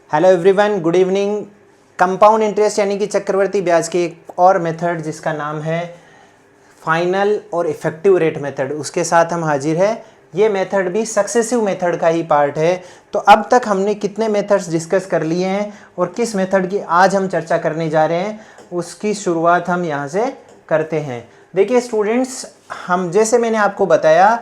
Hello everyone, good evening. Compound interest यानी कि चक्रवर्ती ब्याज के एक और मेथड जिसका नाम है फाइनल और इफेक्टिव रेट मेथड, उसके साथ हम हाजिर है। ये मेथड भी सक्सेसिव मेथड का ही पार्ट है। तो अब तक हमने कितने मेथड्स डिस्कस कर लिए हैं और किस मेथड की आज हम चर्चा करने जा रहे हैं, उसकी शुरुआत हम यहाँ से करते हैं। देखिए स्टूडेंट्स, हम जैसे मैंने आपको बताया,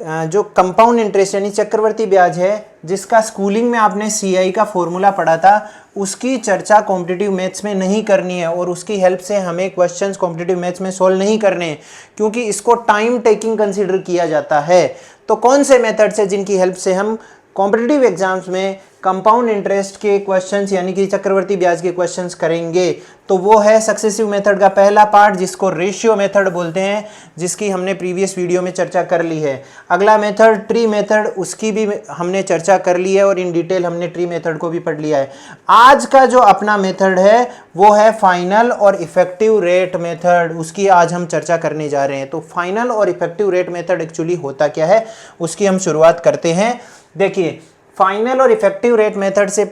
जो कंपाउंड इंटरेस्ट यानी चक्रवर्ती ब्याज है, जिसका स्कूलिंग में आपने सीआई का फॉर्मूला पढ़ा था, उसकी चर्चा कॉम्पिटिटिव मैथ्स में नहीं करनी है और उसकी हेल्प से हमें क्वेश्चंस कॉम्पिटिटिव मैथ्स में सॉल्व नहीं करने हैं, क्योंकि इसको टाइम टेकिंग कंसीडर किया जाता है। तो कौन से मेथड्स है जिनकी हेल्प से हम कॉम्पिटिटिव एग्जाम्स में कंपाउंड इंटरेस्ट के क्वेश्चंस यानी कि चक्रवर्ती ब्याज के क्वेश्चंस करेंगे? तो वो है सक्सेसिव मेथड का पहला पार्ट, जिसको रेशियो मेथड बोलते हैं, जिसकी हमने प्रीवियस वीडियो में चर्चा कर ली है। अगला मेथड ट्री मेथड, उसकी भी हमने चर्चा कर ली है और इन डिटेल हमने ट्री मेथड को भी पढ़ लिया है। आज का जो अपना मेथड है वो है फाइनल और इफेक्टिव रेट मेथड, उसकी आज हम चर्चा करने जा रहे हैं। तो फाइनल और इफेक्टिव रेट मेथड एक्चुअली होता क्या है, उसकी हम शुरुआत करते हैं। देखिए, फाइनल और इफेक्टिव रेट मेथड से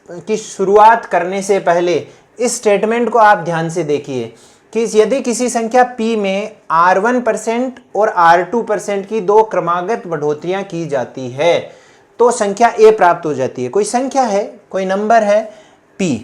की शुरुआत करने से पहले इस स्टेटमेंट को आप ध्यान से देखिए कि यदि किसी संख्या P में R1% और R2% की दो क्रमागत बढ़ोतरियां की जाती है तो संख्या A प्राप्त हो जाती है। कोई संख्या है, कोई नंबर है P,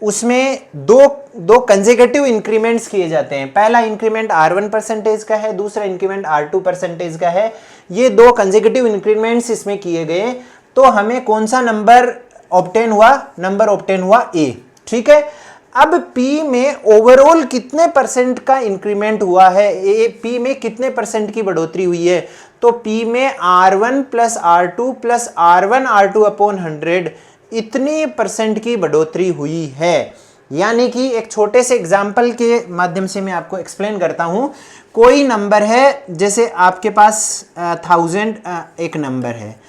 उसमें दो कंसेक्यूटिव इंक्रीमेंट्स किए जाते हैं। पहला इंक्रीमेंट R1% का है, दूसरा इंक्रीमेंट R2% का है। ये दो कंसेक्यूटिव इंक्रीमेंट्स इसमें किए गए तो हमें कौन सा नंबर ऑब्टेन हुआ? नंबर ऑब्टेन हुआ A। ठीक है, अब P में ओवरऑल कितने परसेंट का इंक्रीमेंट हुआ है, P में कितने परसेंट की बढ़ोतरी हुई है? तो P में R1 plus R2 plus R1 R2 upon 100 इतनी परसेंट की बढ़ोतरी हुई है। यानी कि एक छोटे से एग्जाम्पल के माध्यम से मैं आपको एक्सप्लेन करता हूं। कोई नंबर है, जैसे आपके पास 1000 एक नंबर है।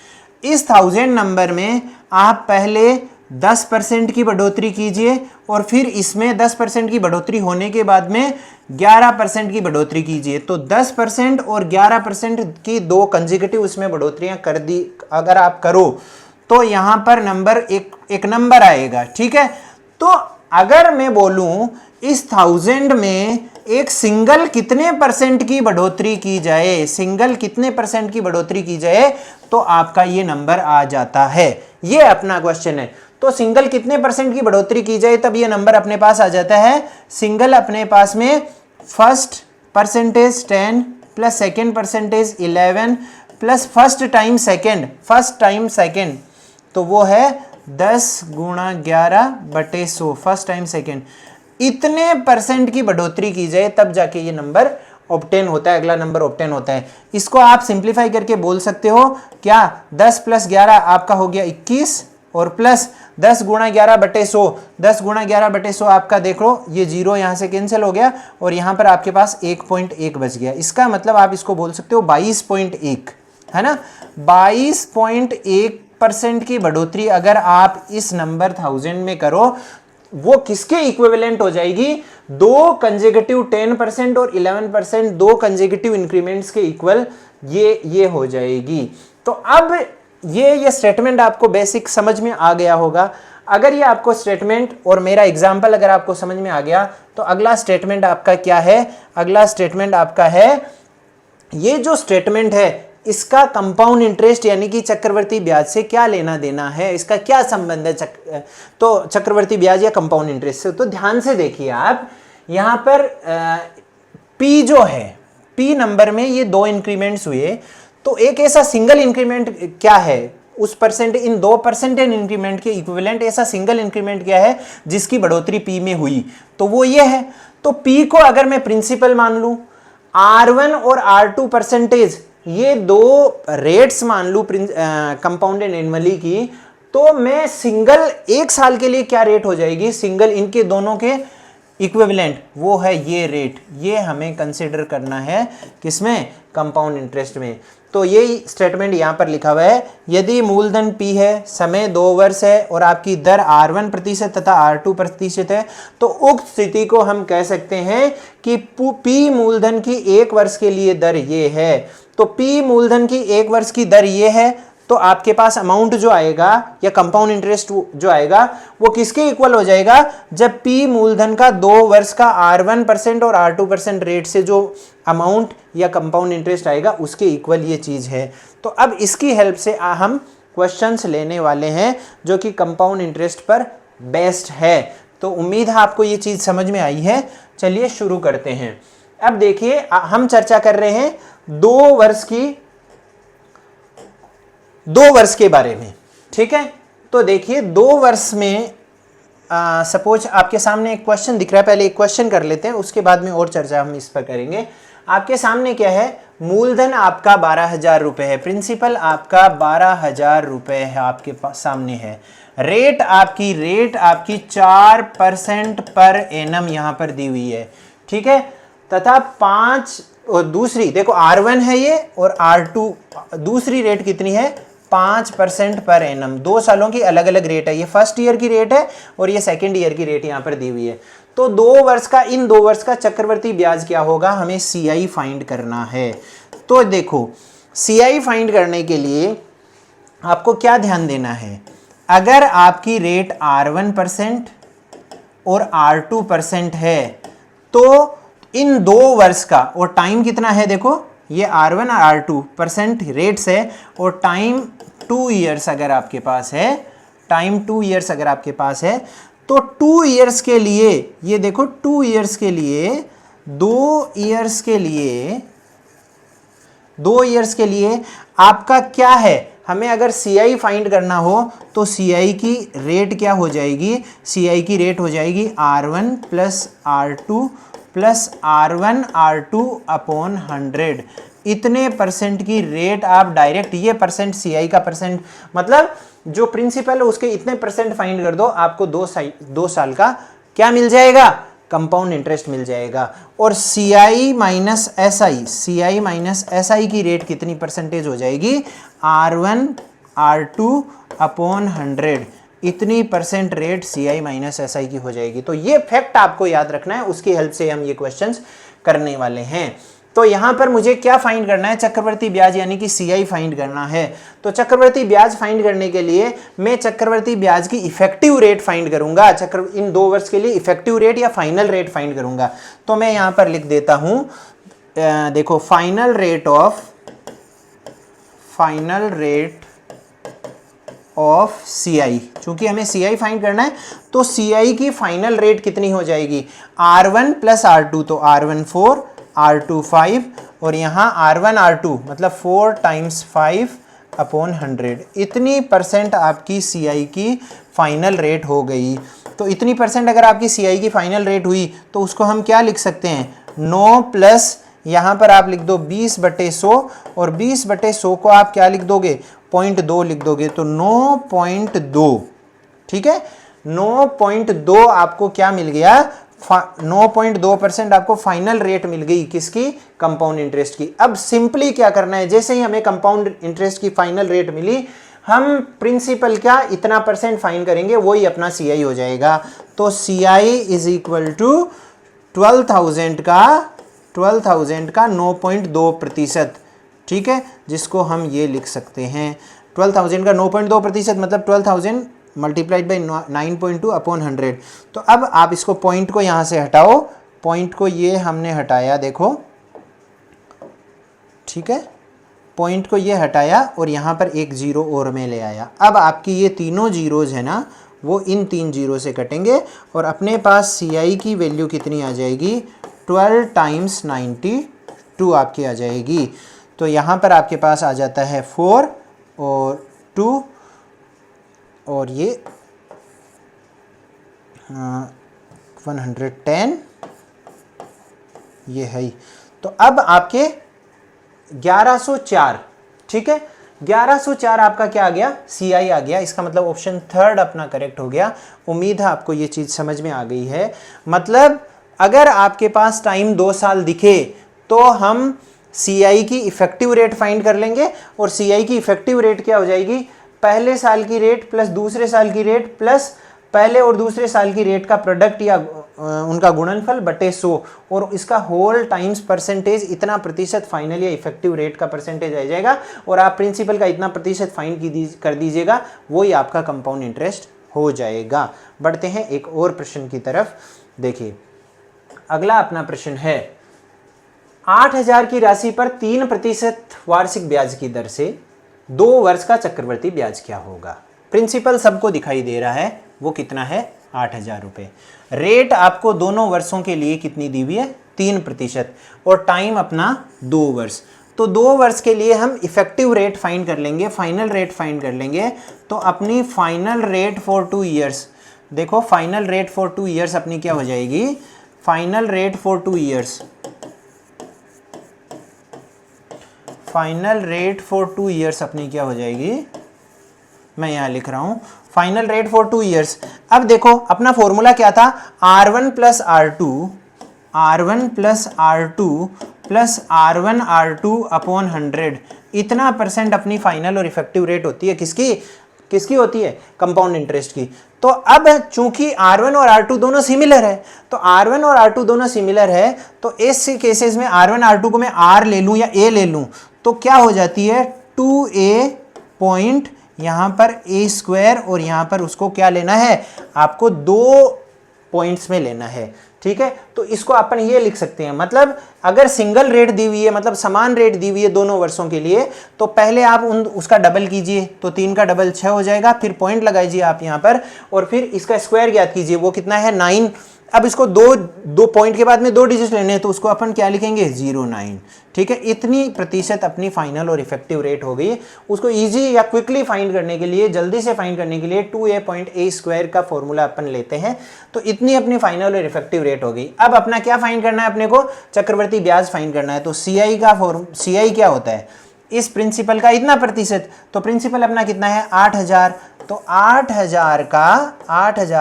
इस 1000 नंबर में आप पहले 10% की बढ़ोतरी कीजिए और फिर इसमें 10% की बढ़ोतरी होने के बाद में 11% की बढ़ोतरी कीजिए। तो 10% और 11% की दो कंसेक्यूटिव उसमें बढ़ोतरियां कर दी अगर आप करो तो यहां पर नंबर एक नंबर आएगा। ठीक है, तो अगर मैं बोलूं इस 1000 में एक सिंगल कितने परसेंट की बढ़ोतरी की जाए, सिंगल कितने परसेंट की बढ़ोतरी की जाए तो आपका ये नंबर आ जाता है। ये अपना क्वेश्चन है। तो सिंगल कितने परसेंट की बढ़ोतरी की जाए तब ये नंबर अपने पास आ जाता है। सिंगल अपने पास में first percentage 10 plus second percentage 11 plus first time second, तो वो है 10 गुणा 11/100 फर्स्ट टाइम सेकेंड। इतने परसेंट की बढ़ोतरी की जाए तब जाके ये नंबर ऑब्टेन होता है, अगला नंबर ऑब्टेन होता है। इसको आप सिंप्लीफाई करके बोल सकते हो क्या, 10 प्लस 11 आपका हो गया 21 और प्लस 10 गुणा 11/100, 10 गुणा 11/100 आपका देखो ये जीरो यहां से कैंसिल हो गया और यहां पर आपके पास 1.1 बच गया। इसका मतलब आप इसको बोल सकते हो 22.1, है ना। 22.1% की बढ़ोतरी अगर आप इस नंबर 1000 में करो, वो किसके इक्विवेलेंट हो जाएगी? दो कंसेक्यूटिव 10% और 11% दो कंसेक्यूटिव इंक्रीमेंट्स के इक्वल ये हो जाएगी। तो अब ये स्टेटमेंट आपको बेसिक समझ में आ गया होगा। अगर ये आपको स्टेटमेंट और मेरा एग्जांपल अगर आपको समझ में आ गया तो अगला स्टेटमेंट आपका क्या है? अगला स्टेटमेंट आपका है, ये जो स्टेटमेंट है इसका कंपाउंड इंटरेस्ट यानी कि चक्रवर्ती ब्याज से क्या लेना देना है, इसका क्या संबंध है तो चक्रवर्ती ब्याज या कंपाउंड इंटरेस्ट से। तो ध्यान से देखिए आप, यहां पर P जो है, P नंबर में ये दो इंक्रीमेंट्स हुए, तो एक ऐसा सिंगल इंक्रीमेंट क्या है उस परसेंट, इन 2% इंक्रीमेंट के इक्विवेलेंट ऐसा सिंगल इंक्रीमेंट क्या है जिसकी बढ़ोतरी P में हुई, तो वो ये है। तो P को अगर मैं प्रिंसिपल मान लूं, R1 और R2 परसेंटेज ये दो रेट्स मान लूं कंपाउंडेड एनुअली की, तो मैं सिंगल एक साल के लिए क्या रेट हो जाएगी, सिंगल इनके दोनों के इक्विवेलेंट वो है ये रेट। ये हमें कंसिडर करना है किसमें? कंपाउंड इंटरेस्ट में। तो ये स्टेटमेंट यहां पर लिखा हुआ है, यदि मूलधन P है, समय 2 वर्ष है और आपकी दर R1% तथा R2% है, तो उक्त स्थिति को हम कह सकते हैं कि P मूलधन की 1 वर्ष के लिए दर ये है। तो P मूलधन की 1 वर्ष की दर ये है, तो आपके पास अमाउंट जो आएगा या कंपाउंड इंटरेस्ट जो आएगा वो किसके इक्वल हो जाएगा, जब P मूलधन का 2 वर्ष का R1% और R2% रेट से जो अमाउंट या कंपाउंड इंटरेस्ट आएगा उसके इक्वल ये चीज है। तो अब इसकी हेल्प से हम क्वेश्चंस लेने वाले हैं जो कि कंपाउंड इंटरेस्ट पर बेस्ड है। तो उम्मीद है आपको ये चीज समझ में आई है। चलिए शुरू करते हैं। अब देखिए हम चर्चा कर रहे हैं 2 वर्ष के बारे में, ठीक है। तो देखिए 2 वर्ष में सपोज आपके सामने एक क्वेश्चन दिख रहा है, पहले एक क्वेश्चन कर लेते हैं, उसके बाद में और चर्चा हम इस पर करेंगे। आपके सामने क्या है, मूलधन आपका 12,000 रुपए है, प्रिंसिपल आपका 12,000 रुपए है, आपके पास सामने है। रेट आपकी 4% पर एनम यहां पर दी हुई है, ठीक है। तथा 5 और दूसरी देखो R1 है ये और R2 दूसरी रेट कितनी है, 5% पर एनम। 2 सालों की अलग अलग रेट है, ये फर्स्ट ईयर की रेट है और ये सेकेंड ईयर की रेट यहां पर दी हुई है। तो 2 वर्ष का चक्रवर्ती ब्याज क्या होगा, हमें CI फाइंड करना है। तो देखो CI फाइंड करने के लिए आपको क्या ध्यान देना है, अगर आपकी रेट R1% और R2% है तो इन 2 वर्ष का, और टाइम कितना है देखो, ये R1 और R2% रेट्स है और टाइम 2 ईयर्स अगर आपके पास है, टाइम 2 ईयर्स अगर आपके पास है, तो 2 ईयर्स के लिए ये देखो 2 ईयर्स के लिए 2 ईयर्स के लिए आपका क्या है, हमें अगर CI फाइंड करना हो तो CI की रेट क्या हो जाएगी, CI की रेट हो जाएगी R1 plus R2 plus R1 R2 upon 100। इतने परसेंट की रेट आप डायरेक्ट, ये परसेंट CI का परसेंट मतलब जो प्रिंसिपल है उसके इतने परसेंट फाइंड कर दो, आपको 2 साल का क्या मिल जाएगा, कंपाउंड इंटरेस्ट मिल जाएगा। और CI माइनस SI की रेट कितनी परसेंटेज हो जाएगी, R1 R2 अपॉन 100, इतनी percent rate CI minus SI की हो जाएगी। तो ये फैक्ट आपको याद रखना है, उसकी हेल्प से हम ये क्वेश्चंस करने वाले हैं। तो यहां पर मुझे क्या फाइंड करना है, चक्रवर्ती ब्याज यानी कि CI फाइंड करना है। तो चक्रवर्ती ब्याज फाइंड करने के लिए मैं चक्रवर्ती ब्याज की इफेक्टिव रेट फाइंड करूंगा, इन 2 वर्ष के लिए इफेक्टिव रेट या फाइनल रेट फाइंड करूंगा। तो मैं यहां पर लिख देता हूं, देखो फाइनल रेट ऑफ CI, चूंकि हमें CI फाइंड करना है तो CI की फाइनल रेट कितनी हो जाएगी, R1 प्लस R2, तो R1 4 R2 5 और यहाँ R1 R2 मतलब 4 टाइम्स 5 अपॉन 100, इतनी परसेंट आपकी CI की फाइनल रेट हो गई। तो इतनी परसेंट अगर आपकी CI की फाइनल रेट हुई तो उसको हम क्या लिख सकते हैं, 9 प्लस यहाँ पर आप लिख दो 20/100 और 20/100 को आप क्या लिख दोगे, 0.2 लिख दोगे, तो 9.2, ठीक है। 9.2 आपको क्या मिल गया, 9.2% आपको फाइनल रेट मिल गई, किसकी, कंपाउंड इंटरेस्ट की। अब सिंपली क्या करना है, जैसे ही हमें कंपाउंड इंटरेस्ट की फाइनल रेट मिली, हम प्रिंसिपल क्या इतना परसेंट फाइन करेंगे, वही अपना CI हो जाएगा। तो CI इज इक्वल टू 12,000 का 9.2%, ठीक है, जिसको हम ये लिख सकते हैं 12,000 का 9.2% मतलब 12,000 मल्टीप्लाइड बाई 9.2 अपॉन 100। तो अब आप इसको पॉइंट को यहाँ से हटाओ, पॉइंट को ये हमने हटाया, देखो ठीक है, पॉइंट को ये हटाया और यहाँ पर एक 0 और में ले आया। अब आपकी ये तीनों जीरोज है ना, वो इन 3 जीरो से कटेंगे और अपने पास CI की वैल्यू कितनी आ जाएगी, 12 टाइम्स 92 आपकी आ जाएगी। तो यहाँ पर आपके पास आ जाता है 4 और 2 और ये 110 ये है। तो अब आपके 1104, ठीक है, 1104 आपका क्या आ गया, CI आ गया। इसका मतलब ऑप्शन 3 अपना करेक्ट हो गया। उम्मीद है आपको ये चीज़ समझ में आ गई है। मतलब अगर आपके पास टाइम 2 साल दिखे तो हम CI की इफेक्टिव रेट फाइंड कर लेंगे और CI की इफेक्टिव रेट क्या हो जाएगी, पहले साल की रेट प्लस दूसरे साल की रेट प्लस पहले और दूसरे साल की रेट का प्रोडक्ट या उनका गुणनफल बटे 100 और इसका होल टाइम्स परसेंटेज इतना प्रतिशत फाइनल या इफेक्टिव रेट का परसेंटेज आ जाएगा और आप प्रिंसिपल का इतना प्रतिशत फाइंड कर दीजिएगा, वही आपका कंपाउंड इंटरेस्ट हो जाएगा। बढ़ते हैं एक और प्रश्न की तरफ। देखिए अगला अपना प्रश्न है 8,000 की राशि पर 3% वार्षिक ब्याज की दर से 2 वर्ष का चक्रवर्ती ब्याज क्या होगा। प्रिंसिपल सबको दिखाई दे रहा है, वो कितना है 8,000 रुपये। रेट आपको दोनों वर्षों के लिए कितनी दी हुई है 3% और टाइम अपना 2 वर्ष। तो 2 वर्ष के लिए हम इफेक्टिव रेट फाइंड कर लेंगे, फाइनल रेट फाइंड कर लेंगे। तो अपनी फाइनल रेट फॉर 2 ईयर्स, देखो फाइनल रेट फॉर 2 ईयर्स अपनी क्या हो जाएगी, final rate for 2 years, final rate for 2 years अपनी क्या हो जाएगी, मैं यहाँ लिख रहा हूँ फाइनल रेट फॉर 2 ईयर्स। अब देखो अपना फॉर्मूला क्या था, R1 plus R2, R1 plus R2 plus R1 R2 upon 100, इतना % अपनी फाइनल और इफेक्टिव रेट होती है। किसकी होती है, कंपाउंड इंटरेस्ट की। तो अब चूंकि R1 और R2 दोनों सिमिलर है, तो R1 और R2 दोनों सिमिलर है, तो इस केसेस में R1 R2 को मैं R ले लूं या A ले लूं तो क्या हो जाती है 2A पॉइंट यहां पर A स्क्वायर और यहां पर उसको क्या लेना है, आपको 2 पॉइंट्स में लेना है। ठीक है, तो इसको अपन ये लिख सकते हैं, मतलब अगर सिंगल रेट दी हुई है, मतलब समान रेट दी हुई है दोनों वर्षों के लिए, तो पहले आप उसका डबल कीजिए, तो 3 का डबल 6 हो जाएगा, फिर पॉइंट लगाइए आप यहाँ पर और फिर इसका स्क्वायर ज्ञात कीजिए, वो कितना है 9। अब इसको दो पॉइंट के बाद में 2 डिजिट लेने हैं, तो उसको अपन क्या लिखेंगे 09। ठीक है, इतनी प्रतिशत अपनी फाइनल और इफेक्टिव रेट हो गई। उसको इजी या क्विकली फाइंड करने के लिए, जल्दी से फाइंड करने के लिए 2A स्क्वायर का फॉर्मूला अपन लेते हैं। तो इतनी अपनी फाइनल और इफेक्टिव रेट हो गई। अब अपना क्या फाइंड करना है, अपने को चक्रवर्ती ब्याज फाइंड करना है। तो CI क्या होता है, इस प्रिंसिपल का इतना प्रतिशत, तो प्रिंसिपल अपना कितना है 8,000, तो 8,000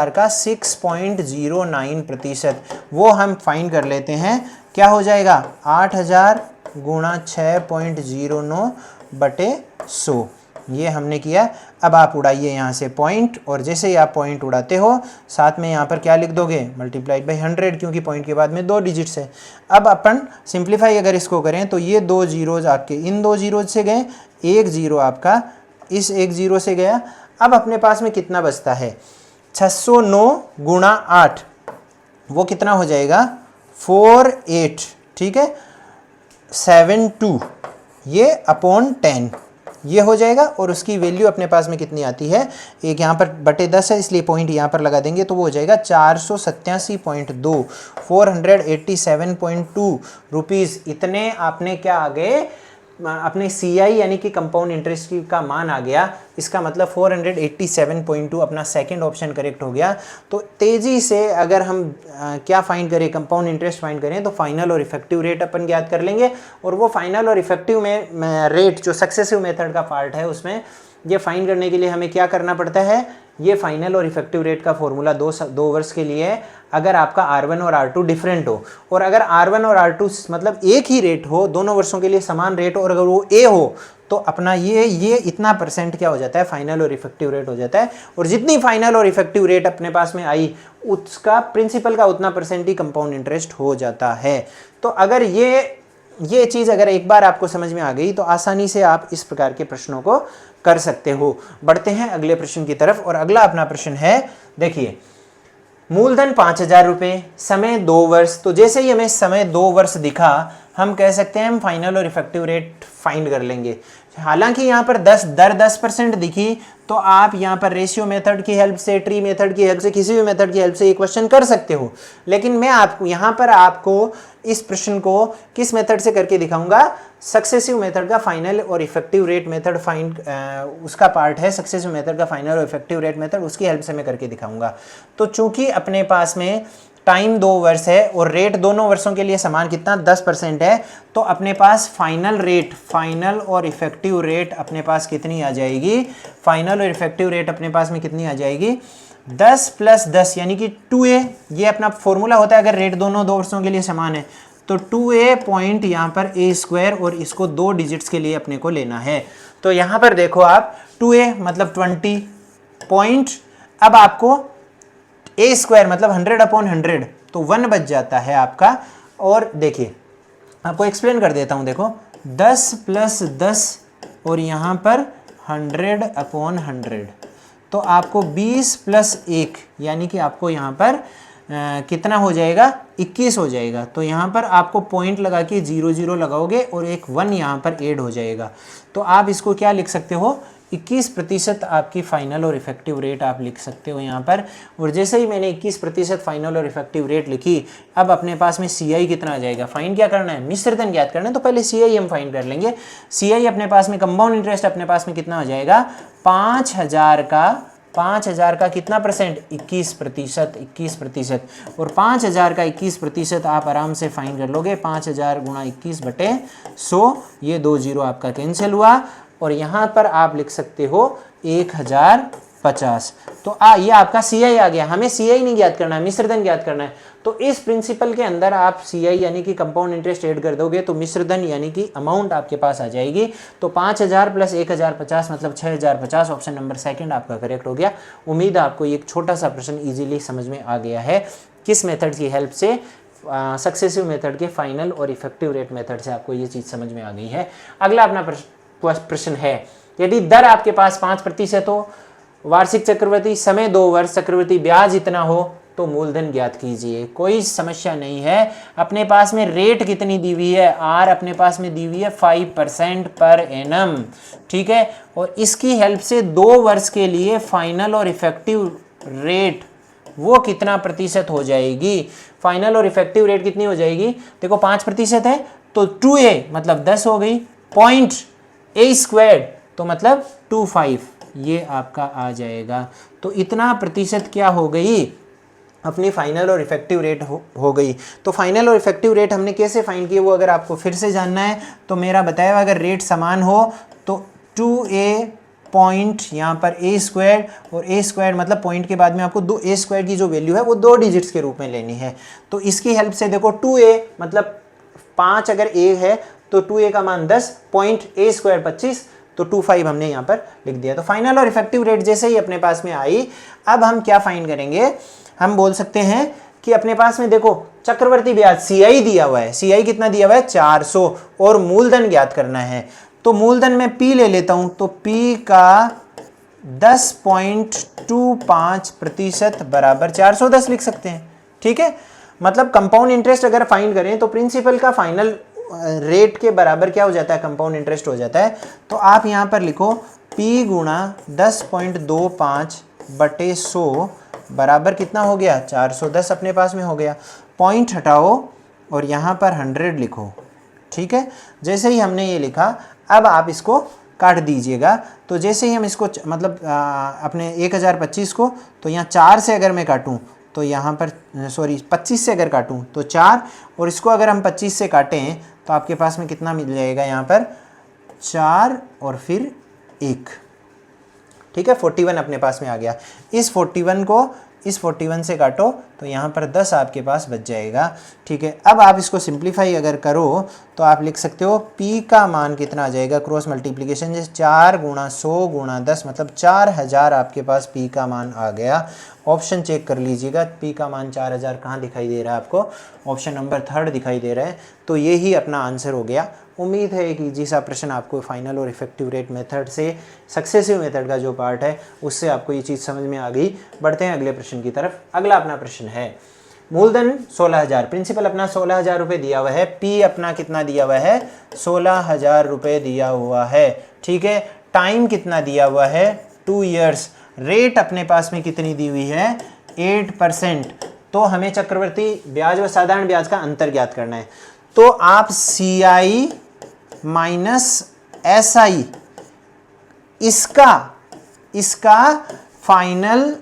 का 6.09% वो हम फाइंड कर लेते हैं। क्या हो जाएगा 8,000 गुणा 6.09 बटे 100, ये हमने किया। अब आप उड़ाइए यहाँ से पॉइंट, और जैसे ही आप पॉइंट उड़ाते हो साथ में यहाँ पर क्या लिख दोगे मल्टीप्लाइड बाई 100, क्योंकि पॉइंट के बाद में 2 डिजिट्स है। अब अपन सिंप्लीफाई अगर इसको करें तो ये 2 जीरोज आपके इन 2 जीरोज से गए, 1 जीरो आपका इस 1 जीरो से गया। अब अपने पास में कितना बचता है 609 गुणा 8, वो कितना हो जाएगा 48। ठीक है, 72 ये अपॉन 10 ये हो जाएगा, और उसकी वैल्यू अपने पास में कितनी आती है, एक यहाँ पर बटे 10 है इसलिए पॉइंट यहाँ पर लगा देंगे, तो वो हो जाएगा 487.2 487.2 रुपीज़। इतने आपने क्या आ गए अपने CI यानी कि कंपाउंड इंटरेस्ट का मान आ गया। इसका मतलब 487.2 अपना सेकंड ऑप्शन करेक्ट हो गया। तो तेजी से अगर हम क्या फाइंड करें, कंपाउंड इंटरेस्ट फाइंड करें, तो फाइनल और इफेक्टिव रेट अपन ज्ञात कर लेंगे। और वो फाइनल और इफेक्टिव में रेट जो सक्सेसिव मेथड का पार्ट है, उसमें ये फाइंड करने के लिए हमें क्या करना पड़ता है, ये फाइनल और इफेक्टिव रेट का फॉर्मूला 2 वर्ष के लिए है। अगर आपका R1 और R2 डिफरेंट हो, और अगर R1 और R2 मतलब एक ही रेट हो, दोनों वर्षों के लिए समान रेट हो, और अगर वो A हो, तो अपना ये इतना % क्या हो जाता है फाइनल और इफेक्टिव रेट हो जाता है। और जितनी फाइनल और इफेक्टिव रेट अपने पास में आई, उसका प्रिंसिपल का उतना % ही कंपाउंड इंटरेस्ट हो जाता है। तो अगर ये चीज़ अगर एक बार आपको समझ में आ गई, तो आसानी से आप इस प्रकार के प्रश्नों को कर सकते हो। बढ़ते हैं अगले प्रश्न की तरफ, और अगला अपना प्रश्न है, देखिए मूलधन 5,000 रुपये, समय 2 वर्ष। तो जैसे ही हमें समय 2 वर्ष दिखा, हम कह सकते हैं हम फाइनल और इफेक्टिव रेट फाइंड कर लेंगे। हालांकि यहाँ पर 10% दिखी, तो आप यहाँ पर रेशियो मेथड की हेल्प से, ट्री मेथड की हेल्प से, किसी भी मेथड की हेल्प से ये क्वेश्चन कर सकते हो। लेकिन मैं आपको यहाँ पर आपको इस प्रश्न को किस मेथड से करके दिखाऊंगा, सक्सेसिव मेथड का फाइनल और इफेक्टिव रेट मेथड उसका पार्ट है सक्सेसिव मेथड का फाइनल और इफेक्टिव रेट मेथड, उसकी हेल्प से मैं करके दिखाऊंगा। तो चूंकि अपने पास में टाइम 2 वर्ष है और रेट दोनों वर्षों के लिए समान कितना 10% है, तो अपने पास फाइनल और इफेक्टिव रेट अपने पास कितनी आ जाएगी, फाइनल और इफेक्टिव रेट अपने पास में कितनी आ जाएगी 10 + 10 यानी कि 2A। ये अपना फॉर्मूला होता है अगर रेट दोनों 2 वर्षों के लिए समान है, तो 2A पॉइंट यहाँ पर A स्क्वायर, और इसको 2 डिजिट्स के लिए अपने को लेना है। तो यहाँ पर देखो आप 2A मतलब 20 पॉइंट, अब आपको A स्क्वायर मतलब 100/100 तो 1 बच जाता है आपका। और देखिए आपको एक्सप्लेन कर देता हूँ, देखो 10 + 10 और यहाँ पर 100/100, तो आपको 20 + 1 यानी कि आपको यहाँ पर कितना हो जाएगा, 21 हो जाएगा। तो यहाँ पर आपको पॉइंट लगा के 0 0 लगाओगे और एक 1 यहाँ पर ऐड हो जाएगा। तो आप इसको क्या लिख सकते हो, 21% आपकी फाइनल और इफेक्टिव रेट आप लिख सकते हो यहाँ पर। और जैसे ही मैंने 21% फाइनल और इफेक्टिव रेट लिखी, अब अपने पास में CI कितना आ जाएगा, फाइंड क्या करना है, मिश्रधन ज्ञात करना है, तो पहले CI हम फाइंड कर लेंगे। CI अपने पास में, कंपाउंड इंटरेस्ट अपने पास में कितना हो जाएगा, 5000 का कितना परसेंट, 21%, 21%। और 5000 का 21% आप आराम से फाइंड कर लोगे, 5000 × 21/100, ये 2 0 आपका कैंसिल हुआ। और यहाँ पर आप लिख सकते हो 1050। तो ये आपका CI आ गया। हमें CI नहीं ज्ञात करना है, मिश्रधन ज्ञात करना है। तो इस प्रिंसिपल के अंदर आप CI यानी कि कंपाउंड इंटरेस्ट ऐड कर दोगे तो मिश्रधन यानी कि अमाउंट आपके पास आ जाएगी। तो 5000 + 1050 मतलब 6050, ऑप्शन नंबर 2 आपका करेक्ट हो गया। उम्मीद है आपको एक छोटा सा प्रश्न इजीली समझ में आ गया है, किस मेथड की हेल्प से, सक्सेसिव मेथड के फाइनल और इफेक्टिव रेट मेथड से आपको ये चीज़ समझ में आ गई है। अगला अपना प्रश्न है, यदि दर आपके पास 5% हो, वार्षिक चक्रवृद्धि समय 2 वर्ष, चक्रवृद्धि ब्याज इतना हो, तो मूलधन ज्ञात कीजिए। कोई समस्या नहीं है। अपने पास में रेट कितनी दी हुई है, R अपने पास में दी हुई है 5% पर एनम, ठीक है। और इसकी हेल्प से 2 वर्ष के लिए फाइनल और इफेक्टिव रेट वो कितना प्रतिशत हो जाएगी, फाइनल और इफेक्टिव रेट कितनी हो जाएगी, देखो 5% है तो 2A मतलब 10 हो गई, पॉइंट A² तो मतलब 25, ये आपका आ जाएगा। तो इतना प्रतिशत क्या हो गई, अपनी फाइनल और इफेक्टिव रेट हो गई। तो फाइनल और इफेक्टिव रेट हमने कैसे फाइंड किए, वो अगर आपको फिर से जानना है तो मेरा बताया हुआ, अगर रेट समान हो तो 2A पॉइंट यहाँ पर A² और A² मतलब पॉइंट के बाद में आपको A² की जो वैल्यू है वो 2 डिजिट्स के रूप में लेनी है। तो इसकी हेल्प से देखो 2A मतलब 5 अगर A है तो 2A का मान 10, पॉइंट A² 25, तो 25 हमने यहाँ पर लिख दिया। तो फाइनल और इफेक्टिव रेट जैसे ही अपने पास में आई, अब हम क्या फाइंड करेंगे, हम बोल सकते हैं कि अपने पास में देखो चक्रवर्ती ब्याज CI दिया हुआ है, CI कितना दिया हुआ है 400, और मूलधन ज्ञात करना है। तो मूलधन में P ले लेता हूं, तो P का 10.25% बराबर 410 लिख सकते हैं, ठीक है। मतलब कंपाउंड इंटरेस्ट अगर फाइंड करें तो प्रिंसिपल का फाइनल रेट के बराबर क्या हो जाता है, कंपाउंड इंटरेस्ट हो जाता है। तो आप यहाँ पर लिखो P × 10.25/100 बराबर कितना हो गया, 410 अपने पास में हो गया। पॉइंट हटाओ और यहाँ पर 100 लिखो, ठीक है। जैसे ही हमने ये लिखा, अब आप इसको काट दीजिएगा। तो जैसे ही हम इसको मतलब अपने 1025 को, तो यहाँ 4 से अगर मैं काटूँ तो यहाँ पर 25 से अगर काटूँ तो 4, और इसको अगर हम 25 से काटें तो आपके पास में कितना मिल जाएगा, यहाँ पर 4 और फिर 1, ठीक है। 41 अपने पास में आ गया। इस 41 को इस 41 से काटो तो यहाँ पर 10 आपके पास बच जाएगा, ठीक है। अब आप इसको सिंप्लीफाई अगर करो तो आप लिख सकते हो P का मान कितना आ जाएगा, क्रॉस मल्टीप्लिकेशन जैसे 4 × 100 × 10 मतलब 4000 आपके पास P का मान आ गया। ऑप्शन चेक कर लीजिएगा, P का मान 4000 कहाँ दिखाई दे रहा है आपको, ऑप्शन नंबर 3 दिखाई दे रहा है। तो यही अपना आंसर हो गया। उम्मीद है कि जी सा प्रश्न आपको फाइनल और इफेक्टिव रेट मेथड से, सक्सेसिव मेथड का जो पार्ट है उससे आपको ये चीज़ समझ में आ गई। बढ़ते हैं अगले प्रश्न की तरफ। अगला अपना प्रश्न है, मूलधन 16000, प्रिंसिपल अपना 16000 रुपये दिया हुआ है, P अपना कितना दिया हुआ है, 16000 रुपये दिया हुआ है, ठीक है। टाइम कितना दिया हुआ है, 2 ईयर्स। रेट अपने पास में कितनी दी हुई है, 8%। तो हमें चक्रवर्ती ब्याज व साधारण ब्याज का अंतर ज्ञात करना है। तो आप CI - SI इसका फाइनल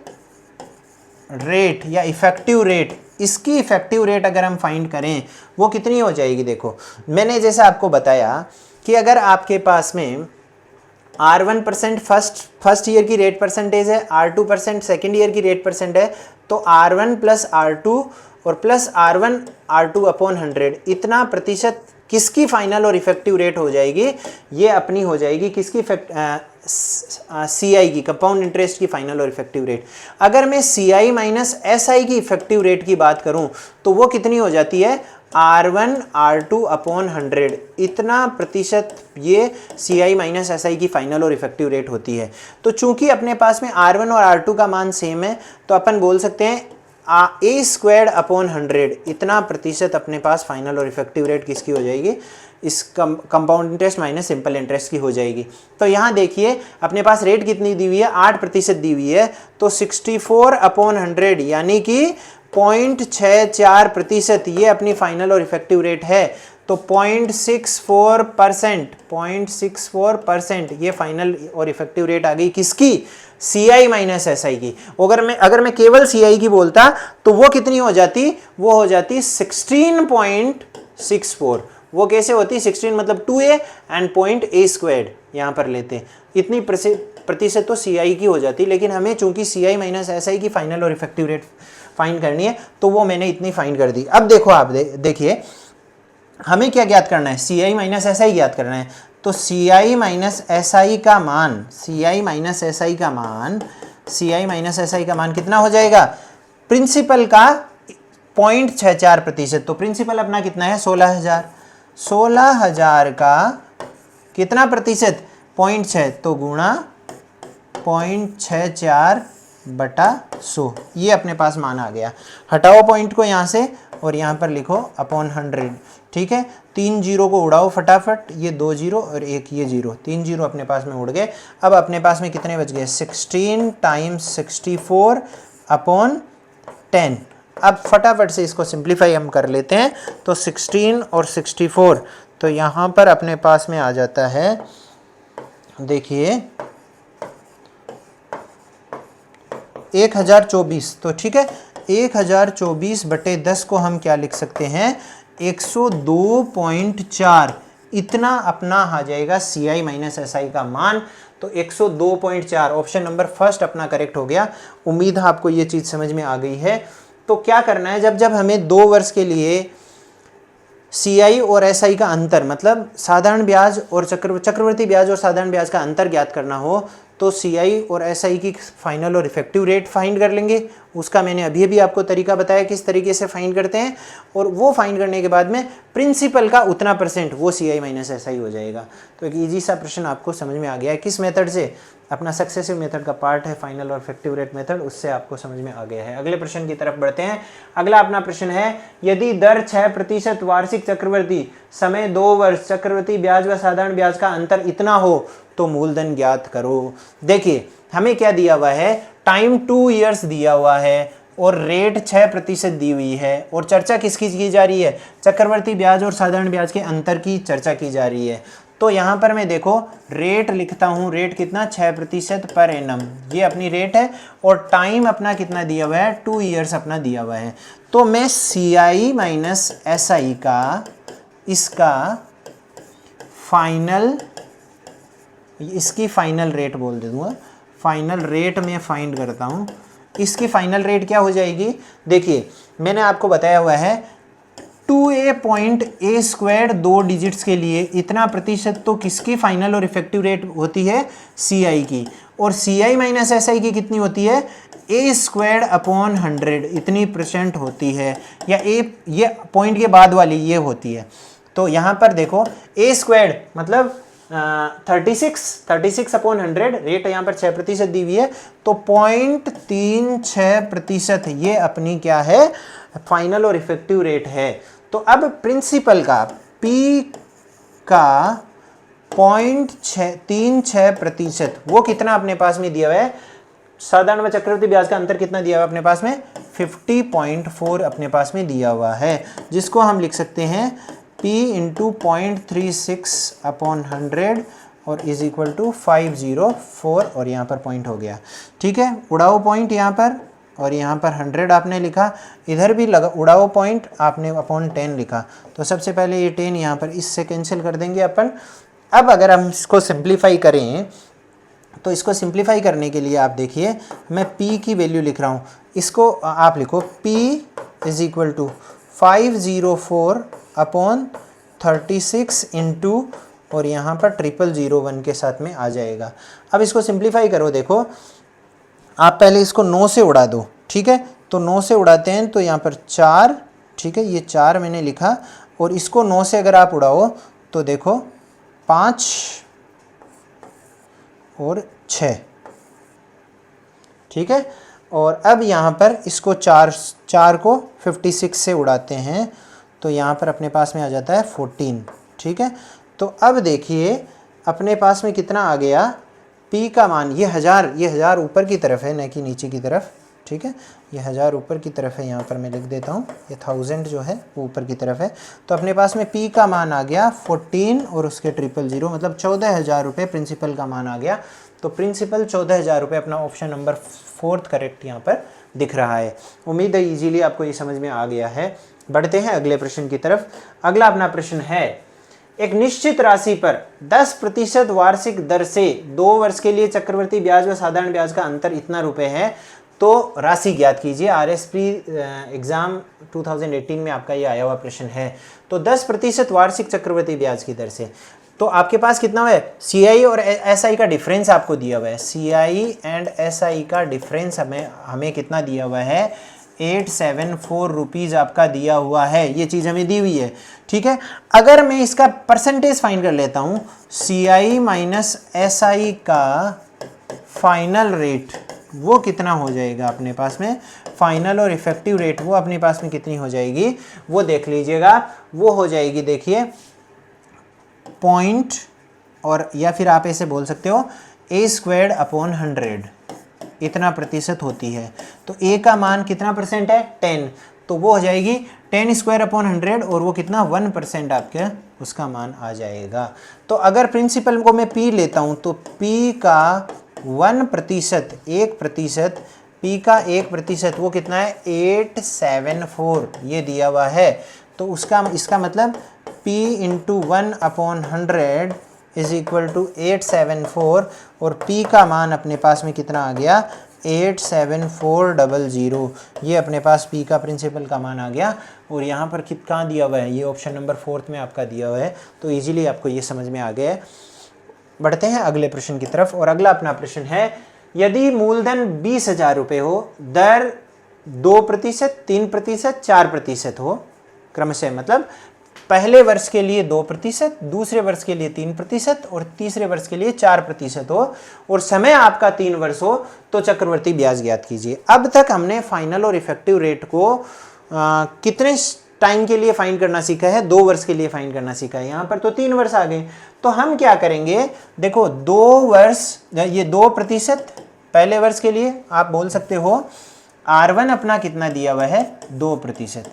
रेट या इफेक्टिव रेट, इसकी इफेक्टिव रेट अगर हम फाइंड करें वो कितनी हो जाएगी। देखो मैंने जैसा आपको बताया कि अगर आपके पास में R1% फर्स्ट ईयर की रेट परसेंटेज है, R2% सेकेंड ईयर की रेट परसेंट है, तो R1 + R2 और प्लस R1 R2/100 इतना प्रतिशत किसकी फाइनल और इफेक्टिव रेट हो जाएगी, ये अपनी हो जाएगी किसकी CI की, कंपाउंड इंटरेस्ट की फाइनल और इफेक्टिव रेट। अगर मैं CI माइनस SI की इफेक्टिव रेट की बात करूं तो वो कितनी हो जाती है, R1 R2 अपॉन 100, इतना प्रतिशत ये CI माइनस SI की फाइनल और इफेक्टिव रेट होती है। तो चूंकि अपने पास में R1 और R2 का मान सेम है तो अपन बोल सकते हैं A स्क्वायर्ड अपॉन 100, इतना प्रतिशत अपने पास फाइनल और इफेक्टिव रेट किसकी हो जाएगी, इस compound interest minus simple interest की हो जाएगी। तो यहाँ देखिए अपने पास रेट कितनी दी हुई है, 8% दी हुई है, तो 64 अपॉन 100 यानी कि 0.64% ये अपनी फाइनल और इफेक्टिव रेट है। तो 0.64% ये फाइनल और इफेक्टिव रेट आ गई किसकी, CI माइनस SI की। अगर मैं केवल CI की बोलता तो वो कितनी हो जाती, वो हो जाती 16.64। वो कैसे होती, 16 मतलब 2A and point A squared यहाँ पर लेते, इतनी प्रतिशत तो CI की हो जाती। लेकिन हमें चूंकि CI माइनस SI की फाइनल और इफेक्टिव रेट फाइंड करनी है तो वो मैंने इतनी फाइंड कर दी। अब देखो आप देखिए हमें क्या ज्ञात करना है, CI माइनस SI ज्ञात करना है। तो CI माइनस SI का मान, CI माइनस SI का मान कितना हो जाएगा, प्रिंसिपल का 0.64%। तो प्रिंसिपल अपना कितना है, 16,000 का कितना प्रतिशत, 0.6, तो गुणा 0.64/100, ये अपने पास मान आ गया। हटाओ पॉइंट को यहाँ से और यहाँ पर लिखो अपॉन 100, ठीक है। 3 जीरो को उड़ाओ फटाफट, ये 2 जीरो और एक ये जीरो, 3 जीरो अपने पास में उड़ गए। अब अपने पास में कितने बच गए, 16 टाइम्स 64 अपॉन 10। अब फटाफट से इसको सिंप्लीफाई हम कर लेते हैं। तो 16 और 64, तो यहाँ पर अपने पास में आ जाता है, देखिए 1024। तो ठीक है, 1024/10 को हम क्या लिख सकते हैं, 102.4, इतना अपना आ जाएगा CI माइनस SI का मान। तो 102.4 ऑप्शन नंबर फर्स्ट अपना करेक्ट हो गया। उम्मीद है आपको ये चीज़ समझ में आ गई है। तो क्या करना है, जब हमें 2 वर्ष के लिए CI और SI का अंतर, मतलब साधारण ब्याज और चक्रवर्ती ब्याज और साधारण ब्याज का अंतर ज्ञात करना हो, तो CI और SI की फाइनल और इफेक्टिव रेट फाइंड कर लेंगे। उसका मैंने अभी आपको तरीका बताया किस तरीके से फाइंड करते हैं, और वो फाइंड करने के बाद में प्रिंसिपल का उतना % वो CI माइनस SI हो जाएगा। तो एक इजी सा प्रश्न आपको समझ में आ गया है। किस मेथड से, अपना सक्सेसिव मेथड का पार्ट है फाइनल और इफेक्टिव रेट मेथड, उससे आपको समझ में आ गया है। अगले प्रश्न की तरफ बढ़ते हैं। अगला अपना प्रश्न है, यदि दर 6% वार्षिक चक्रवर्ती समय 2 वर्ष चक्रवर्ती ब्याज व साधारण ब्याज का अंतर इतना हो तो मूलधन ज्ञात करो। देखिए हमें क्या दिया हुआ है, टाइम 2 इयर्स दिया हुआ है और रेट 6% दी हुई है, और चर्चा किसकी की जा रही है, चक्रवर्ती ब्याज और साधारण ब्याज के अंतर की चर्चा की जा रही है। तो यहाँ पर मैं देखो रेट लिखता हूँ, रेट कितना, 6% पर एनम, ये अपनी रेट है, और टाइम अपना कितना दिया हुआ है, 2 इयर्स अपना दिया हुआ है। तो मैं CI माइनस SI का इसका फाइनल, इसकी फाइनल रेट बोल दे दूँगा, फाइनल रेट में फाइंड करता हूँ। इसकी फाइनल रेट क्या हो जाएगी, देखिए मैंने आपको बताया हुआ है 2A point A squared 2 digits के लिए इतना प्रतिशत तो किसकी फाइनल और इफेक्टिव रेट होती है, CI की, और CI माइनस SI की कितनी होती है, A स्क्वायर्ड अपॉन 100, इतनी % होती है, या ये पॉइंट के बाद वाली ये होती है। तो यहाँ पर देखो A स्क्वायर्ड मतलब 36 अपॉन 100, रेट यहाँ पर 6% दी हुई है, तो 0.36% ये अपनी क्या है, फाइनल और इफेक्टिव रेट है। तो अब प्रिंसिपल का P का 0.36%, वो कितना अपने पास में दिया हुआ है, साधारण व चक्रवर्ती ब्याज का अंतर कितना दिया हुआ है अपने पास में, 50.4 अपने पास में दिया हुआ है, जिसको हम लिख सकते हैं P इंटू 0.36 अपॉन 100 और इज इक्वल टू 504, और यहाँ पर पॉइंट हो गया। ठीक है, उड़ाओ पॉइंट यहाँ पर, और यहाँ पर 100 आपने लिखा, इधर भी लगा उड़ाओ पॉइंट, आपने अपॉन 10 लिखा। तो सबसे पहले ये 10 यहाँ पर इससे कैंसिल कर देंगे अपन। अब अगर हम इसको सिंप्लीफाई करें, तो इसको सिंप्लीफाई करने के लिए आप देखिए मैं P की वैल्यू लिख रहा हूँ, इसको आप लिखो P is equal to 504 upon 36 into और यहाँ पर 0001 के साथ में आ जाएगा। अब इसको सिंप्लीफाई करो, देखो आप पहले इसको 9 से उड़ा दो, ठीक है, तो 9 से उड़ाते हैं तो यहाँ पर 4, ठीक है, ये 4 मैंने लिखा, और इसको 9 से अगर आप उड़ाओ तो देखो 5 और 6, ठीक है। और अब यहाँ पर इसको 4 को 56 से उड़ाते हैं तो यहाँ पर अपने पास में आ जाता है 14, ठीक है। तो अब देखिए अपने पास में कितना आ गया, P का मान, ये हज़ार ऊपर की तरफ है, न कि नीचे की तरफ, ठीक है, ये 1000 ऊपर की तरफ है, यहाँ पर मैं लिख देता हूँ, ये 1000 जो है वो ऊपर की तरफ है। तो अपने पास में P का मान आ गया 14 और उसके 000, मतलब 14,000 रुपये प्रिंसिपल का मान आ गया। तो प्रिंसिपल 14,000 रुपये, अपना ऑप्शन नंबर 4 करेक्ट यहाँ पर दिख रहा है। उम्मीद है इजीली आपको ये समझ में आ गया है। बढ़ते हैं अगले प्रश्न की तरफ। अगला अपना प्रश्न है, एक निश्चित राशि पर 10% वार्षिक दर से 2 वर्ष के लिए चक्रवृद्धि ब्याज व साधारण ब्याज का अंतर इतना रुपए है, तो राशि ज्ञात कीजिए। आरएसपी एग्जाम 2018 में आपका ये आया हुआ प्रश्न है। तो 10% वार्षिक चक्रवृद्धि ब्याज की दर से, तो आपके पास कितना है, सीआई और एसआई का डिफरेंस आपको दिया हुआ है। सीआई एंड एसआई का डिफरेंस हमें कितना दिया हुआ है, 874 रुपीज़ आपका दिया हुआ है, ये चीज़ हमें दी हुई है, ठीक है। अगर मैं इसका परसेंटेज फाइंड कर लेता हूँ, सीआई माइनस एसआई का फाइनल रेट वो कितना हो जाएगा अपने पास में, फाइनल और इफेक्टिव रेट वो अपने पास में कितनी हो जाएगी, वो देख लीजिएगा। वो हो जाएगी, देखिए पॉइंट, और या फिर आप ऐसे बोल सकते हो A²/100 इतना प्रतिशत होती है। तो A का मान कितना परसेंट है, 10, तो वो हो जाएगी 10²/100 और वो कितना 1% आपके उसका मान आ जाएगा। तो अगर प्रिंसिपल को मैं P लेता हूँ तो P का 1%, 1%, P का 1% वो कितना है 874, ये दिया हुआ है। तो इसका मतलब P into 1/100 is equal to 874, और P का मान अपने पास में कितना आ गया 87400, ये अपने पास P का प्रिंसिपल का मान आ गया। और यहाँ पर कहाँ दिया हुआ है, ये ऑप्शन नंबर 4 में आपका दिया हुआ है। तो इजीली आपको ये समझ में आ गया है। बढ़ते हैं अगले प्रश्न की तरफ। और अगला अपना प्रश्न है, यदि मूलधन 20,000 रुपये हो, दर 2%, 3%, 4% हो क्रमशः, मतलब पहले वर्ष के लिए 2%, दूसरे वर्ष के लिए 3% और तीसरे वर्ष के लिए 4% हो, और समय आपका 3 वर्ष हो, तो चक्रवर्ती ब्याज ज्ञात कीजिए। अब तक हमने फाइनल और इफेक्टिव रेट को कितने टाइम के लिए फाइंड करना सीखा है, 2 वर्ष के लिए फाइंड करना सीखा है। यहाँ पर तो 3 वर्ष आ गए, तो हम क्या करेंगे, देखो 2 वर्ष, ये 2% पहले वर्ष के लिए आप बोल सकते हो। R1 अपना कितना दिया हुआ है 2%,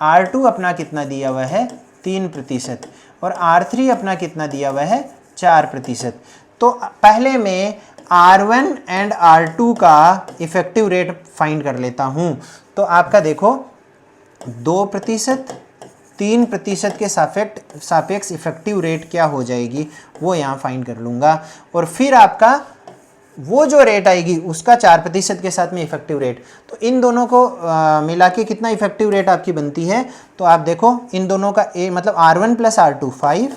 R2 अपना कितना दिया हुआ है 3%, और R3 अपना कितना दिया हुआ है 4%। तो पहले मैं R1 एंड R2 का इफेक्टिव रेट फाइंड कर लेता हूँ। तो आपका देखो 2%, 3% के सापेक्ष इफेक्टिव रेट क्या हो जाएगी, वो यहाँ फाइंड कर लूँगा। और फिर आपका वो जो रेट आएगी उसका 4% के साथ में इफेक्टिव रेट, तो इन दोनों को मिला के कितना इफेक्टिव रेट आपकी बनती है। तो आप देखो इन दोनों का मतलब R1 plus R2 5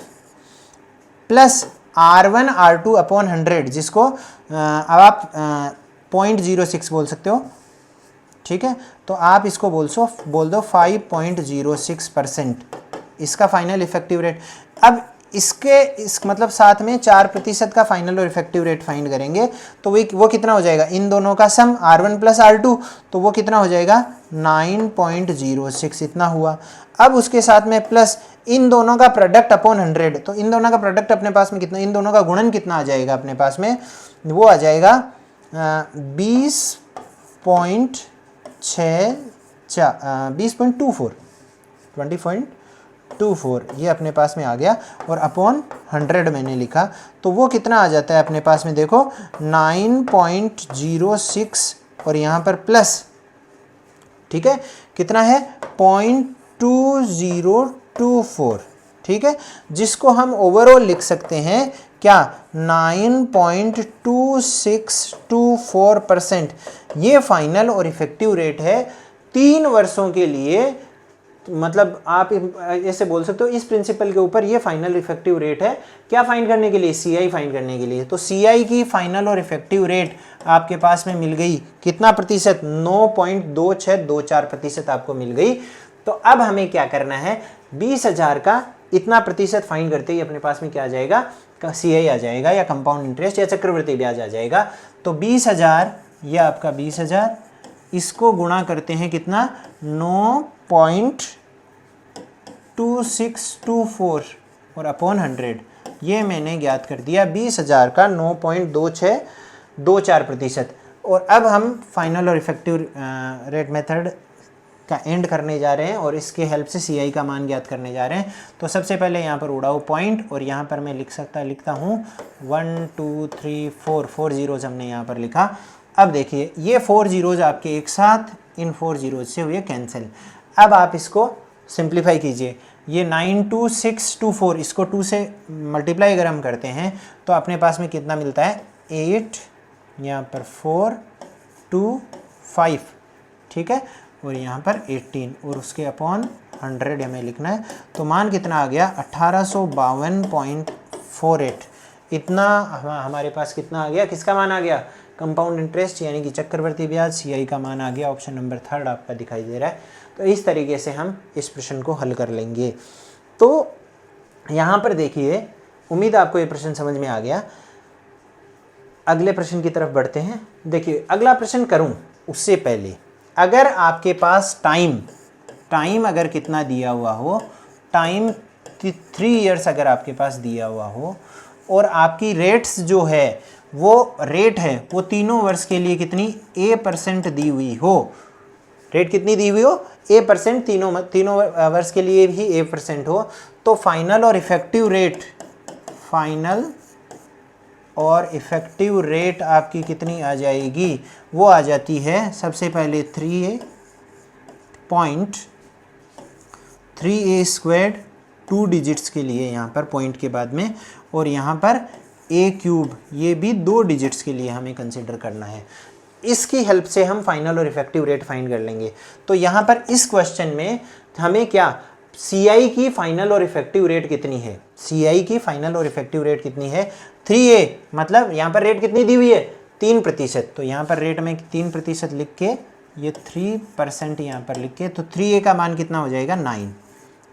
plus R1 R2 upon 100, जिसको अब आप 0.06 बोल सकते हो, ठीक है। तो आप इसको बोल दो 5.06% इसका फाइनल इफेक्टिव रेट। अब इस मतलब साथ में 4% का फाइनल और इफेक्टिव रेट फाइंड करेंगे, तो वो कितना हो जाएगा, इन दोनों का सम R1 प्लस R2, तो वो कितना हो जाएगा 9.06 इतना हुआ। अब उसके साथ में प्लस इन दोनों का प्रोडक्ट अपॉन 100, तो इन दोनों का प्रोडक्ट अपने पास में कितना, इन दोनों का गुणन कितना आ जाएगा अपने पास में, वो आ जाएगा 20.24, ये अपने पास में आ गया, और अपॉन 100 मैंने लिखा, तो वो कितना आ जाता है अपने पास में, देखो 9.06 और यहाँ पर प्लस, ठीक है, कितना है 0.2024, ठीक है, जिसको हम ओवरऑल लिख सकते हैं क्या 9.2624%। ये फाइनल और इफेक्टिव रेट है 3 वर्षों के लिए मतलब आप ऐसे बोल सकते हो इस प्रिंसिपल के ऊपर ये फाइनल इफेक्टिव रेट है, क्या फाइंड करने के लिए, CI फाइंड करने के लिए। तो CI की फाइनल और इफेक्टिव रेट आपके पास में मिल गई, कितना प्रतिशत, 9.2624% आपको मिल गई। तो अब हमें क्या करना है, 20,000 का इतना प्रतिशत फाइंड करते ही अपने पास में क्या आ जाएगा, CI आ जाएगा या कंपाउंड इंटरेस्ट या चक्रवृद्धि ब्याज आ जाएगा। तो 20,000 ये आपका 20,000, इसको गुणा करते हैं कितना, 9.2624 और अपॉन 100, ये मैंने ज्ञात कर दिया 20,000 का 9.2624%। और अब हम फाइनल और इफेक्टिव रेट मेथड का एंड करने जा रहे हैं और इसके हेल्प से CI का मान ज्ञात करने जा रहे हैं। तो सबसे पहले यहाँ पर उड़ाओ पॉइंट और यहाँ पर मैं लिखता हूँ 1 2 3 4 zeros हमने यहाँ पर लिखा। अब देखिए ये 4 zeros आपके एक साथ इन 4 zeros से हुए कैंसिल। अब आप इसको सिंप्लीफाई कीजिए, ये 92624 इसको 2 से मल्टीप्लाई अगर हम करते हैं तो अपने पास में कितना मिलता है, 8 यहाँ पर 4 2 5, ठीक है, और यहाँ पर 18 और उसके अपॉन 100 हमें लिखना है। तो मान कितना आ गया, 1852.48, इतना हमारे पास कितना आ गया, किसका मान आ गया, कंपाउंड इंटरेस्ट यानी कि चक्रवर्ती ब्याज, CI का मान आ गया। ऑप्शन नंबर 3 आपका दिखाई दे रहा है। तो इस तरीके से हम इस प्रश्न को हल कर लेंगे। तो यहाँ पर देखिए, उम्मीद आपको ये प्रश्न समझ में आ गया। अगले प्रश्न की तरफ बढ़ते हैं। देखिए अगला प्रश्न करूँ उससे पहले, अगर आपके पास टाइम अगर कितना दिया हुआ हो, टाइम 3 इयर्स अगर आपके पास दिया हुआ हो और आपकी रेट्स जो है वो रेट है वो तीनों वर्ष के लिए कितनी, A% दी हुई हो, रेट कितनी दी हुई हो, A%, तीनों वर्ष के लिए भी A% हो, तो फाइनल और इफेक्टिव रेट आपकी कितनी आ जाएगी, वो आ जाती है सबसे पहले 3A² 2 डिजिट्स के लिए यहाँ पर पॉइंट के बाद में, और यहाँ पर A³ ये भी 2 डिजिट्स के लिए हमें कंसिडर करना है। इसकी हेल्प से हम फाइनल और इफेक्टिव रेट फाइंड कर लेंगे। तो यहाँ पर इस क्वेश्चन में हमें क्या, CI की फाइनल और इफेक्टिव रेट कितनी है, CI की फाइनल और इफेक्टिव रेट कितनी है, 3A, मतलब यहाँ पर रेट कितनी दी हुई है, 3%। तो यहाँ पर रेट में 3% लिख के, ये 3% यहाँ पर लिख के, तो 3A का मान कितना हो जाएगा, 9।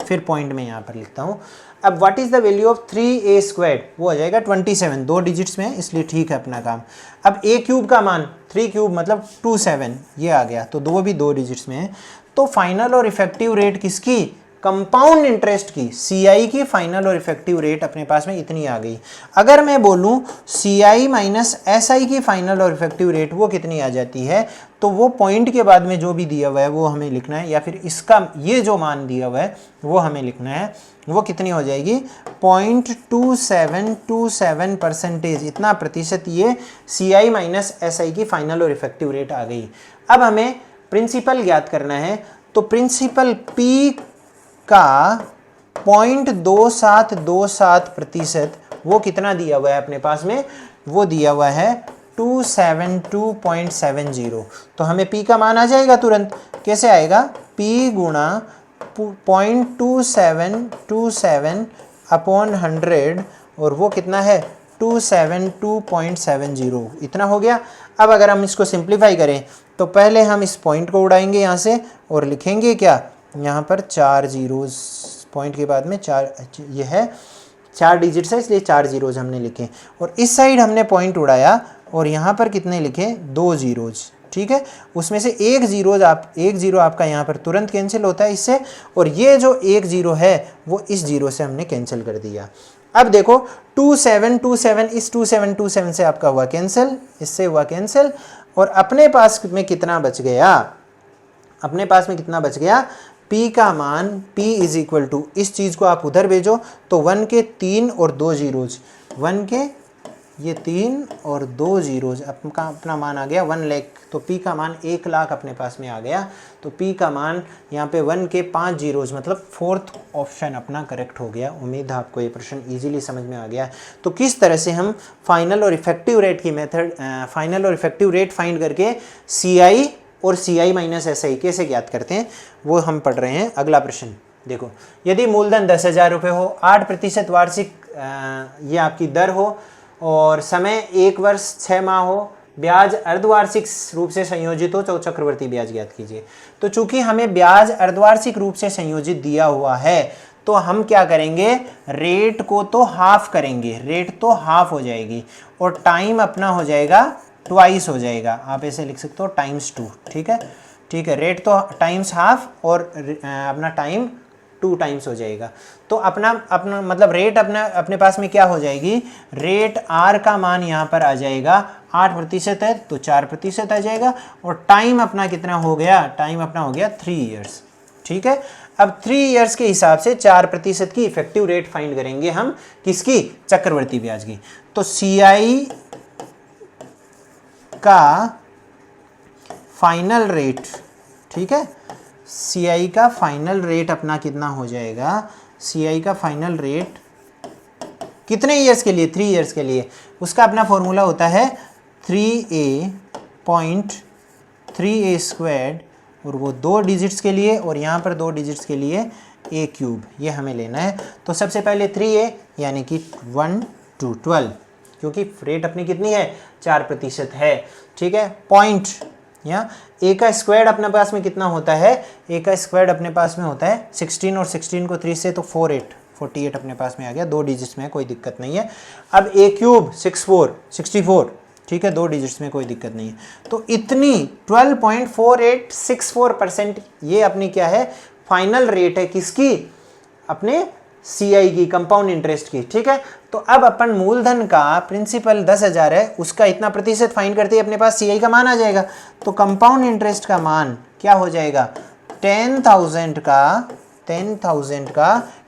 फिर पॉइंट में यहाँ पर लिखता हूँ। अब what is the value of 3A², वो हो जाएगा 27, 2 डिजिट्स में, इसलिए ठीक है अपना काम। अब A³ का मान 3³ मतलब 27, ये आ गया, तो 2 भी 2 डिजिट्स में है। तो फाइनल और इफेक्टिव रेट किसकी, कंपाउंड इंटरेस्ट की, CI की फाइनल और इफेक्टिव रेट अपने पास में इतनी आ गई। अगर मैं बोलूं CI माइनस SI की फाइनल और इफेक्टिव रेट वो कितनी आ जाती है, तो वो पॉइंट के बाद में जो भी दिया हुआ है वो हमें लिखना है, या फिर इसका ये जो मान दिया हुआ है वो हमें लिखना है। वो कितनी हो जाएगी, 0.2727%, इतना प्रतिशत ये CI माइनस SI की फाइनल और इफेक्टिव रेट आ गई। अब हमें प्रिंसिपल ज्ञात करना है। तो प्रिंसिपल P का 0.2727% वो कितना दिया हुआ है अपने पास में, वो दिया हुआ है 272.70। तो हमें P का मान आ जाएगा तुरंत, कैसे आएगा, P गुणा 0.2727 अपॉन 100, और वो कितना है 272.70, इतना हो गया। अब अगर हम इसको सिंप्लीफाई करें तो पहले हम इस पॉइंट को उड़ाएंगे यहाँ से और लिखेंगे क्या, यहाँ पर 4 zeros, पॉइंट के बाद में 4, ये है 4 डिजिट्स है इसलिए 4 zeros हमने लिखे, और इस साइड हमने पॉइंट उड़ाया और यहाँ पर कितने लिखे, 2 zeros, ठीक है। उसमें से एक जीरो आपका यहाँ पर तुरंत कैंसिल होता है इससे, और ये जो 1 0 है वो इस 0 से हमने कैंसिल कर दिया। अब देखो 2727 इस 2727 से आपका हुआ कैंसिल, इससे हुआ कैंसिल, और अपने पास में कितना बच गया, अपने पास में कितना बच गया, P का मान, P इज इक्वल टू, इस चीज़ को आप उधर भेजो तो 1 के 3 और 2 zeros, 1 के ये 3 और 2 zeros, अपना मान आ गया 1 लाख। तो P का मान 1 लाख अपने पास में आ गया। तो P का मान यहाँ पे 1 के 5 zeros, मतलब 4th ऑप्शन अपना करेक्ट हो गया। उम्मीद है आपको ये प्रश्न इजीली समझ में आ गया। तो किस तरह से हम फाइनल और इफेक्टिव रेट की मेथड, फाइनल और इफेक्टिव रेट फाइंड करके CI और CI माइनस SI कैसे ज्ञात करते हैं वो हम पढ़ रहे हैं। अगला प्रश्न देखो, यदि मूलधन 10,000 रुपये हो, 8% वार्षिक ये आपकी दर हो और समय 1 वर्ष 6 माह हो, ब्याज अर्धवार्षिक रूप से संयोजित हो तो चक्रवर्ती ब्याज ज्ञात कीजिए। तो चूंकि हमें ब्याज अर्धवार्षिक रूप से संयोजित दिया हुआ है तो हम क्या करेंगे, रेट को तो हाफ करेंगे, रेट तो हाफ हो जाएगी और टाइम अपना हो जाएगा ट्वाइस हो जाएगा, आप ऐसे लिख सकते हो टाइम्स 2। ठीक है, ठीक है, रेट तो टाइम्स हाफ और अपना टाइम 2 टाइम्स हो जाएगा। तो अपना मतलब रेट अपने पास में क्या हो जाएगी, रेट आर का मान यहाँ पर आ जाएगा 8% है तो 4% आ जाएगा और टाइम अपना कितना हो गया, टाइम अपना हो गया 3 ईयर्स। ठीक है, अब 3 ईयर्स के हिसाब से 4% की इफेक्टिव रेट फाइंड करेंगे हम, किसकी, चक्रवर्ती ब्याज की। तो CI का फाइनल रेट, ठीक है, CI का फाइनल रेट अपना कितना हो जाएगा, CI का फाइनल रेट कितने ईयर्स के लिए, 3 ईयर्स के लिए, उसका अपना फॉर्मूला होता है 3a और वो 2 डिजिट्स के लिए और यहाँ पर 2 डिजिट्स के लिए a³, ये हमें लेना है। तो सबसे पहले 3a यानी कि 1 to 12, क्योंकि रेट अपनी कितनी है, 4% है। ठीक है, पॉइंट या a का स्क्वायर अपने पास में कितना होता है, a का स्क्वायर अपने पास में होता है 16 और 16 को 3 से तो 48 अपने पास में आ गया, 2 डिजिट्स में कोई दिक्कत नहीं है। अब a³ 64, ठीक है, 2 डिजिट्स में कोई दिक्कत नहीं है। तो इतनी 12.4864% ये अपनी क्या है, फाइनल रेट है, किसकी, अपने CI की, कंपाउंड इंटरेस्ट की। ठीक है, तो अब अपन मूलधन का प्रिंसिपल 10,000 है, उसका इतना प्रतिशत फाइंड करते ही अपने पास CI का मान आ जाएगा। तो कंपाउंड इंटरेस्ट का मान क्या हो जाएगा, 10,000 का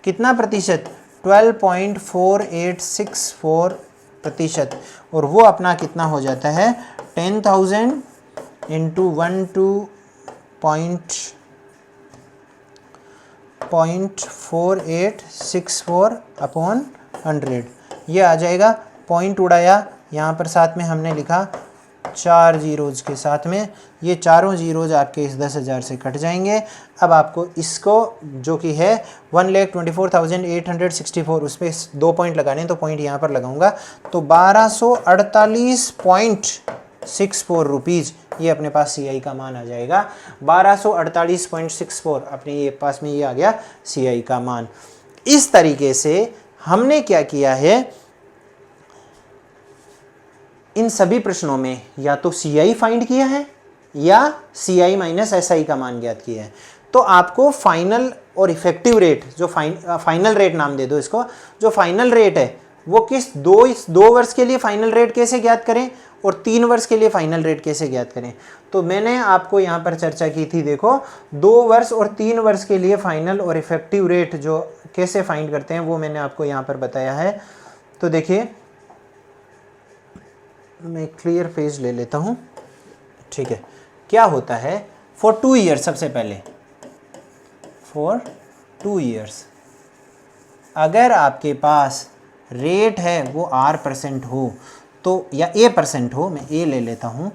कितना प्रतिशत, 12.4864%, और वो अपना कितना हो जाता है 10,000 इंटू 1.4864/100, ये आ जाएगा। पॉइंट उड़ाया, यहाँ पर साथ में हमने लिखा 4 जीरोज के साथ में, ये चारों जीरोज आपके इस 10,000 से कट जाएंगे। अब आपको इसको जो कि है 1,24,864 उस पर 2 पॉइंट लगाने, तो पॉइंट यहाँ पर लगाऊंगा, तो 1248.64 रुपीज़ ये अपने पास CI का मान आ जाएगा। 1248.64 अपने ये पास में ये आ गया CI का मान। इस तरीके से हमने क्या किया है, इन सभी प्रश्नों में या तो CI फाइंड किया है या CI माइनस SI का मान ज्ञात किया है। तो आपको फाइनल और इफेक्टिव रेट, जो फाइनल रेट नाम दे दो इसको, जो फाइनल रेट है वो किस 2 वर्ष के लिए फाइनल रेट कैसे ज्ञात करें और 3 वर्ष के लिए फाइनल रेट कैसे ज्ञात करें। तो मैंने आपको यहाँ पर चर्चा की थी, देखो 2 वर्ष और 3 वर्ष के लिए फाइनल और इफेक्टिव रेट जो कैसे फाइंड करते हैं वो मैंने आपको यहाँ पर बताया है। तो देखिए, मैं क्लियर पेज ले लेता हूँ। ठीक है, क्या होता है, फॉर 2 ईयर्स, सबसे पहले फॉर 2 ईयर्स अगर आपके पास रेट है वो R% हो तो, या A% हो, मैं A ले लेता हूँ,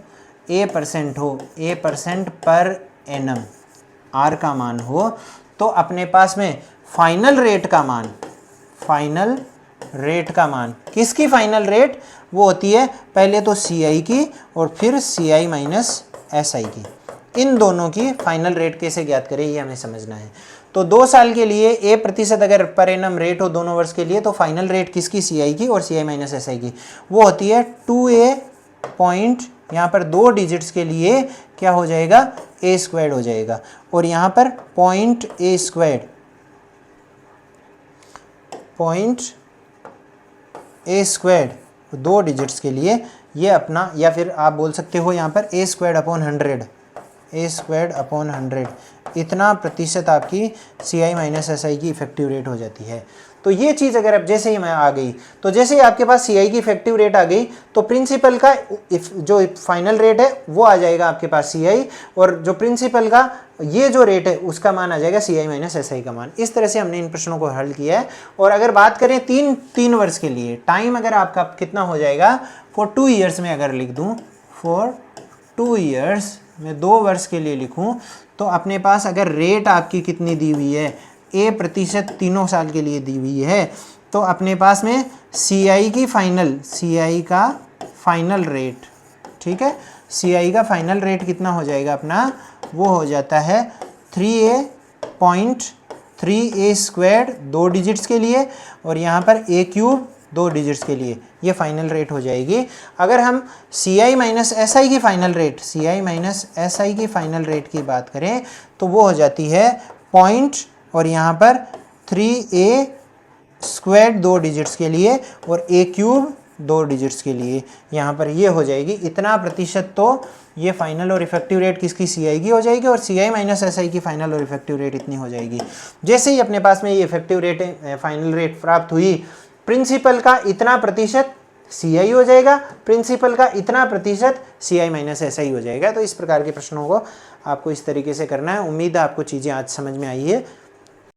A% हो, A% पर एनम R का मान हो, तो अपने पास में फाइनल रेट का मान, फाइनल रेट का मान, किसकी फाइनल रेट, वो होती है पहले तो CI की और फिर CI माइनस SI की। इन दोनों की फाइनल रेट कैसे ज्ञात करें ये हमें समझना है। तो 2 साल के लिए A% अगर पर एनम रेट हो दोनों वर्ष के लिए, तो फाइनल रेट किसकी, CI की और CI माइनस SI की, वो होती है 2a पॉइंट, यहाँ पर 2 डिजिट्स के लिए क्या हो जाएगा, A² हो जाएगा, और यहाँ पर पॉइंट A², 2 डिजिट्स के लिए ये अपना, या फिर आप बोल सकते हो यहाँ पर A²/100, A²/100 इतना प्रतिशत आपकी CI माइनस SI की इफेक्टिव रेट हो जाती है। तो ये चीज़ अगर अब जैसे ही मैं आ गई, तो जैसे ही आपके पास CI की इफेक्टिव रेट आ गई, तो प्रिंसिपल का जो फाइनल रेट है वो आ जाएगा आपके पास CI, और जो प्रिंसिपल का ये जो रेट है उसका मान आ जाएगा CI माइनस SI का मान। इस तरह से हमने इन प्रश्नों को हल किया है। और अगर बात करें 3 वर्ष के लिए, टाइम अगर आपका कितना हो जाएगा, फॉर 2 ईयर्स में अगर लिख दूँ, फॉर 2 ईयर्स मैं 2 वर्ष के लिए लिखूं तो अपने पास अगर रेट आपकी कितनी दी हुई है, A% तीनों साल के लिए दी हुई है, तो अपने पास में CI का फाइनल रेट, ठीक है, CI का फाइनल रेट कितना हो जाएगा अपना, वो हो जाता है 3A स्क्वायर्ड 2 डिजिट्स के लिए, और यहाँ पर A³ 2 डिजिट्स के लिए, ये फाइनल रेट हो जाएगी। अगर हम CI माइनस SI की फाइनल रेट की बात करें तो वो हो जाती है पॉइंट, और यहाँ पर 3A स्क्वायर्ड 2 डिजिट्स के लिए और A³ 2 डिजिट्स के लिए, यहाँ पर ये हो जाएगी इतना प्रतिशत। तो ये फाइनल और इफेक्टिव रेट किसकी, CI की हो जाएगी, और CI माइनस SI की फाइनल और इफेक्टिव रेट इतनी हो जाएगी। जैसे ही अपने पास में ये इफेक्टिव रेट फाइनल रेट प्राप्त हुई, प्रिंसिपल का इतना प्रतिशत CI हो जाएगा, प्रिंसिपल का इतना प्रतिशत CI माइनस SI हो जाएगा। तो इस प्रकार के प्रश्नों को आपको इस तरीके से करना है। उम्मीद है आपको चीज़ें आज समझ में आई है।